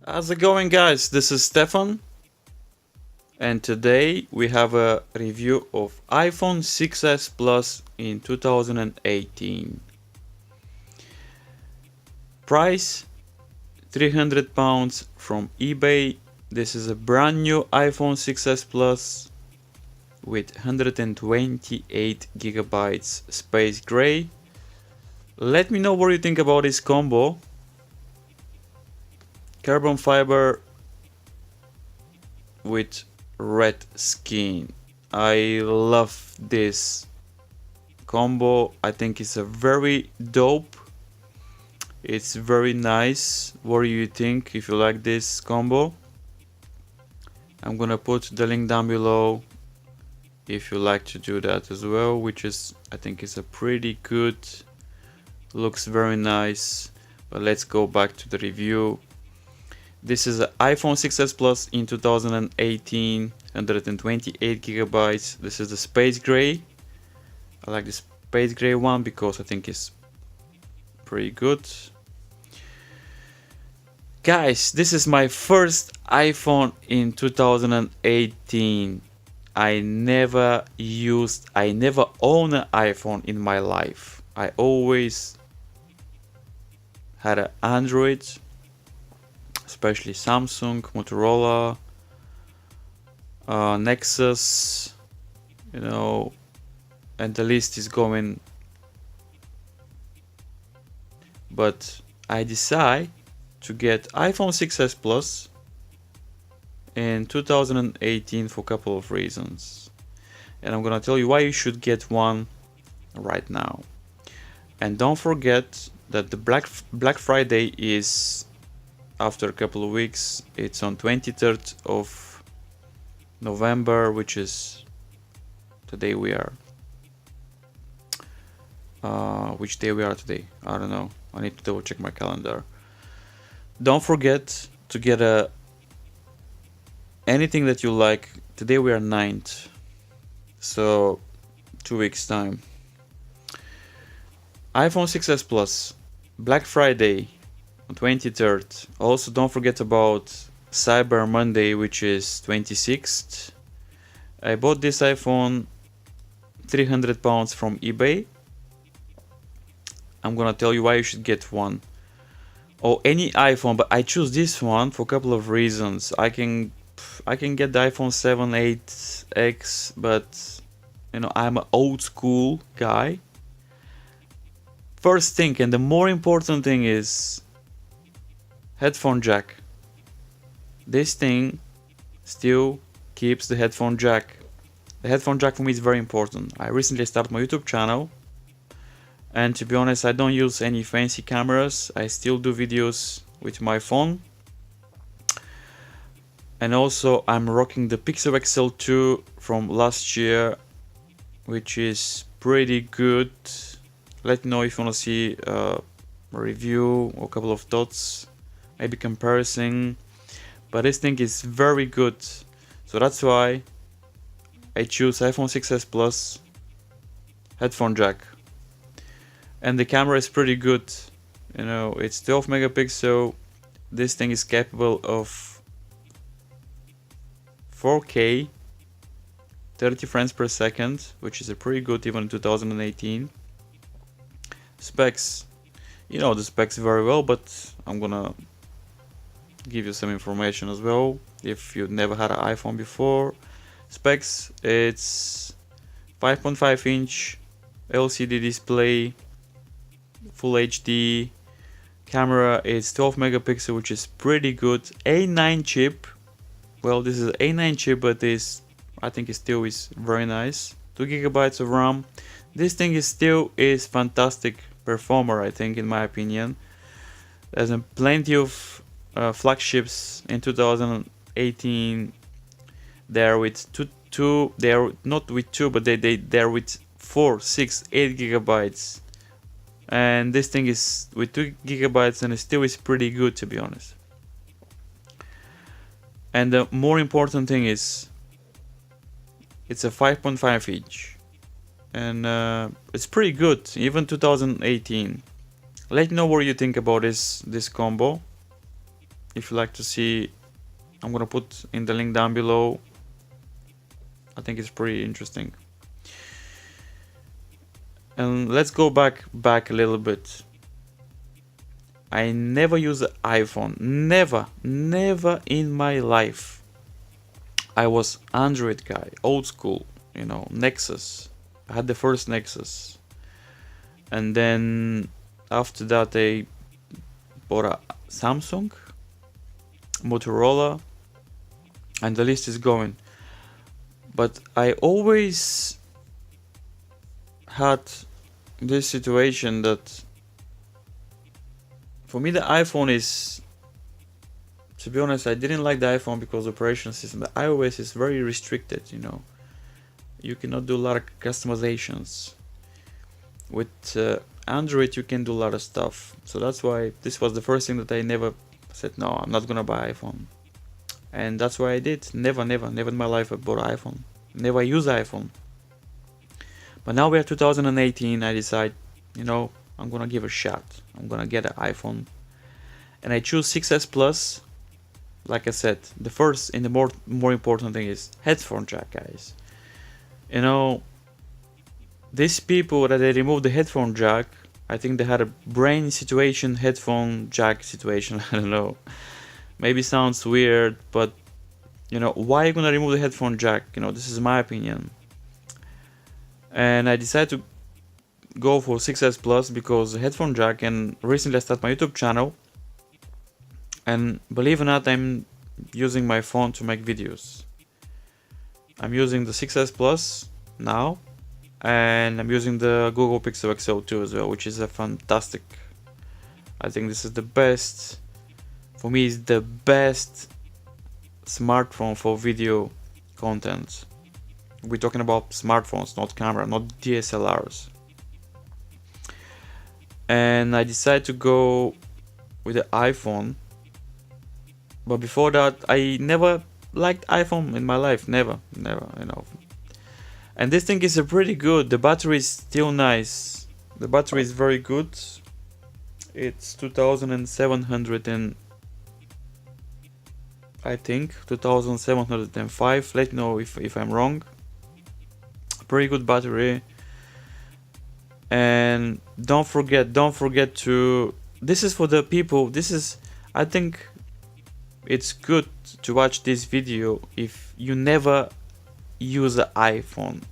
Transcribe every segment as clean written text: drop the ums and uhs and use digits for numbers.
How's it going, guys? This is Stefan, and today we have a review of iPhone 6s Plus in 2018. Price £300 from eBay. This is a brand new iPhone 6s Plus with 128 gigabytes space gray. Let me know what you think about this combo. Carbon fiber with red skin. I love this combo. I think it's a very dope. It's very nice. What do you think if you like this combo? I'm gonna put the link down below if you like to do that as well, which is, I think, is a pretty good, looks very nice. But let's go back to the review. This is an iPhone 6s Plus in 2018, 128 gigabytes. This is the space gray. I like the space gray one because I think it's pretty good. Guys, this is my first iPhone in 2018. I never owned an iPhone in my life. I always had an Android, especially Samsung, Motorola, Nexus, and the list is going. But I decide to get iPhone 6s Plus in 2018 for a couple of reasons, and I'm gonna tell you why you should get one right now. And don't forget that the Black Friday is after a couple of weeks. It's on 23rd of November, which is today. We are which day we are today? I don't know. I need to double check my calendar. Don't forget to get anything that you like. Today we are 9th, so 2 weeks time. iPhone 6s Plus, Black Friday on 23rd. Also, don't forget about Cyber Monday, which is 26th. I bought this iPhone £300 from eBay. I'm gonna tell you why you should get one, or any iPhone, but I choose this one for a couple of reasons. I can get the iPhone 7, 8X, but I'm an old school guy. First thing, and the more important thing, is headphone jack. This thing still keeps the headphone jack. The headphone jack for me is very important. I recently started my YouTube channel, and to be honest, I don't use any fancy cameras. I still do videos with my phone. And also I'm rocking the Pixel XL2 from last year, which is pretty good. Let me know if you want to see a review or a couple of thoughts, maybe comparison. But this thing is very good, so that's why I choose iPhone 6s Plus, headphone jack. And the camera is pretty good. It's 12 megapixel. This thing is capable of 4K 30 frames per second, which is a pretty good even in 2018. Specs, the specs very well, but I'm gonna give you some information as well if you never had an iPhone before. Specs, it's 5.5 inch LCD display, Full HD. Camera is 12 megapixel, which is pretty good. A9 chip. Well, this is an A9 chip, but I think it still is very nice. 2 gigabytes of RAM. This thing is fantastic performer, I think, in my opinion. There's plenty of flagships in 2018. They're with two. They're not with 2, but they're with 4, 6, 8 gigabytes. And this thing is with 2 gigabytes, and it still is pretty good, to be honest. And the more important thing is it's a 5.5 inch, and it's pretty good even 2018. Let me know what you think about this combo. if you like to see, I'm gonna put in the link down below. I think it's pretty interesting. And let's go back a little bit. I never use an iPhone, never in my life. I was Android guy, old school, you know, Nexus. I had the first Nexus, and then after that I bought a Samsung, Motorola, and the list is going. But I always had this situation that for me the iPhone is, to be honest, I didn't like the iPhone because the operation system, the iOS is very restricted, you know. You cannot do a lot of customizations. With Android you can do a lot of stuff. So that's why this was the first thing that I never said, no, I'm not gonna buy iPhone. And that's why I did. Never in my life I bought an iPhone. Never use iPhone. But now we are 2018, I decide, you know, I'm gonna give a shot. I'm gonna get an iPhone. And I choose 6S Plus. Like I said, the first and the more important thing is headphone jack, guys. You know, these people that they removed the headphone jack, I think they had a brain situation, headphone jack situation, I don't know. Maybe sounds weird, but you know, why are you gonna remove the headphone jack? You know, this is my opinion. And I decided to go for 6S Plus because the headphone jack, and recently I started my YouTube channel. And believe it or not, I'm using my phone to make videos. I'm using the 6S Plus now, and I'm using the Google Pixel XL2 as well, which is a fantastic. I think this is the best, for me it's the best smartphone for video content. We're talking about smartphones, not camera, not DSLRs. And I decided to go with the iPhone. But before that, I never liked iPhone in my life, never, you know. And this thing is pretty good. The battery is still nice. The battery is very good. It's 2700 and I think 2705. Let me know if I'm wrong. Pretty good battery. And don't forget to, this is for the people, this is, I think it's good to watch this video if you never use an iPhone.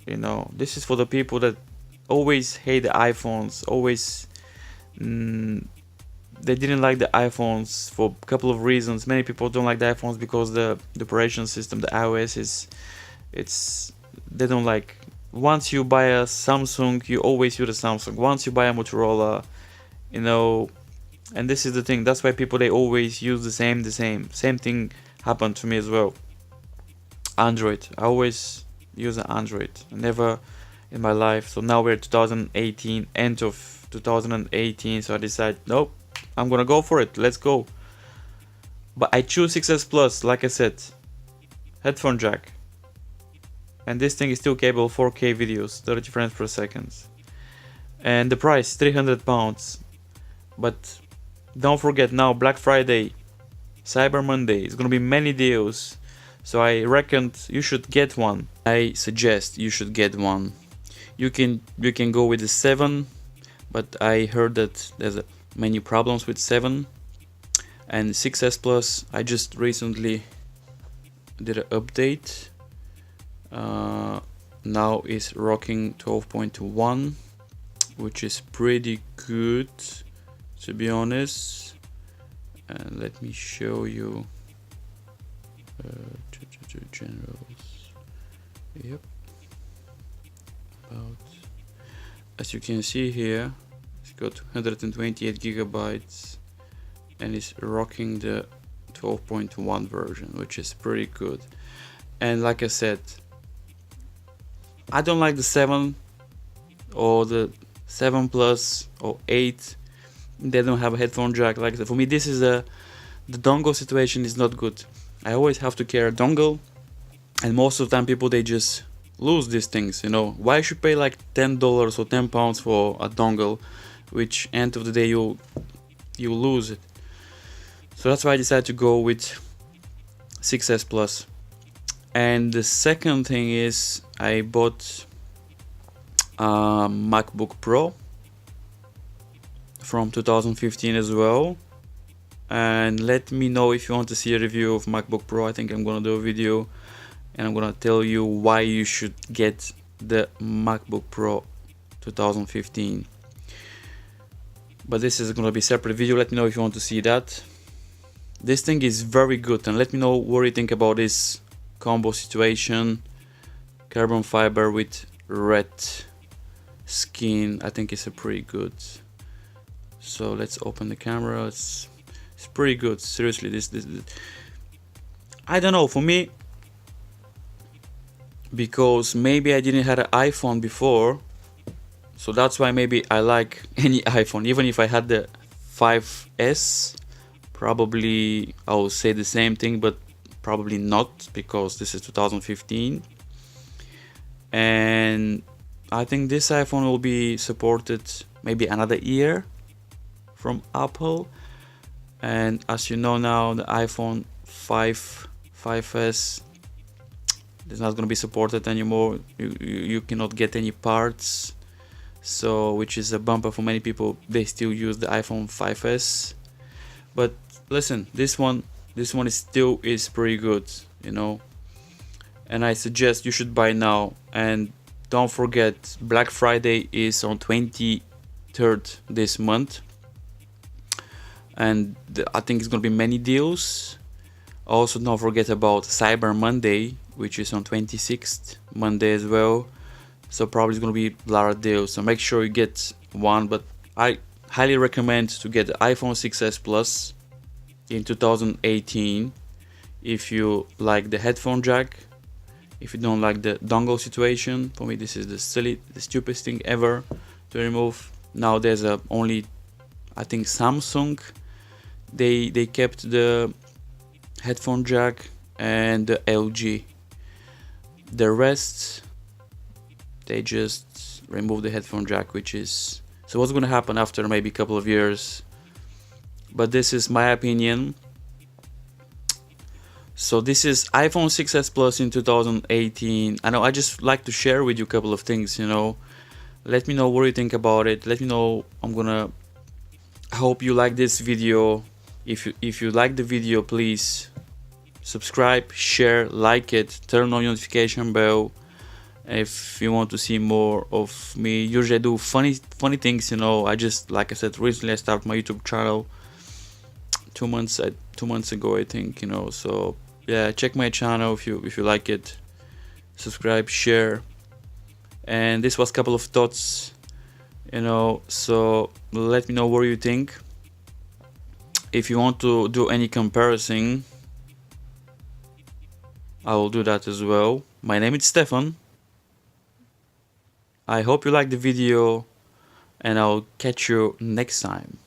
You know, this is for the people that always hate the iPhones, always they didn't like the iPhones for a couple of reasons. Many people don't like the iPhones because the operation system, the iOS is they don't like. Once you buy a Samsung, you always use a Samsung. Once you buy a Motorola, you know. And this is the thing, that's why people, they always use the same thing happened to me as well. Android, I always use an Android, never in my life. So now we're 2018, end of 2018, so I decided, nope, I'm gonna go for it, let's go. But I choose 6S Plus, like I said, headphone jack, and this thing is still capable of 4K videos, 30 frames per second, and the price £300. But don't forget, now Black Friday, Cyber Monday, it's gonna be many deals, so I reckon you should get one. I suggest you should get one. You can go with the 7, but I heard that there's many problems with 7. And 6S Plus, I just recently did an update. Now is rocking 12.1, which is pretty good, to be honest. And let me show you generals. Yep. About, as you can see here, it's got 128 gigabytes and it's rocking the 12.1 version, which is pretty good. And like I said, I don't like the 7 or the 7 Plus or 8. They don't have a headphone jack. Like that. For me, this is the dongle situation is not good. I always have to carry a dongle, and most of the time people, they just lose these things, you know. Why should pay like $10 or £10 for a dongle, which end of the day you lose it. So that's why I decided to go with 6S Plus. And the second thing is I bought a MacBook Pro from 2015 as well. And let me know if you want to see a review of MacBook Pro. I think I'm gonna do a video and I'm gonna tell you why you should get the MacBook Pro 2015. But this is gonna be a separate video. Let me know if you want to see that. This thing is very good, and let me know what you think about this combo situation. Carbon fiber with red skin. I think it's a pretty good. So let's open the camera. It's pretty good. Seriously, this I don't know, for me, because maybe I didn't have an iPhone before, so that's why maybe I like any iPhone. Even if I had the 5S, probably I will say the same thing, but probably not, because this is 2015. And I think this iPhone will be supported maybe another year from Apple. And as you know now, the iPhone 5S is not going to be supported anymore. You cannot get any parts, so which is a bumper for many people. They still use the iPhone 5S. But listen, this one is still pretty good, you know. And I suggest you should buy now. And don't forget, Black Friday is on 23rd this month. And I think it's gonna be many deals. Also, don't forget about Cyber Monday, which is on 26th Monday as well. So probably it's gonna be a lot of deals. So make sure you get one. But I highly recommend to get the iPhone 6s Plus in 2018 if you like the headphone jack. If you don't like the dongle situation, for me this is the stupidest thing ever to remove. Now there's only, I think, Samsung. They kept the headphone jack, and the LG. The rest, they just remove the headphone jack, which is, so what's gonna happen after maybe a couple of years? But this is my opinion. So this is iPhone 6s Plus in 2018. I know, I just like to share with you a couple of things, you know. Let me know what you think about it. Let me know. I hope you like this video. If you like the video, please subscribe, share, like it, turn on notification bell. If you want to see more of me, usually I do funny things, you know. I just, like I said, recently I started my YouTube channel 2 months ago, I think, you know. So yeah, check my channel if you like it. Subscribe, share. And this was a couple of thoughts, you know. So let me know what you think. If you want to do any comparison, I will do that as well. My name is Stefan. I hope you liked the video, and I'll catch you next time.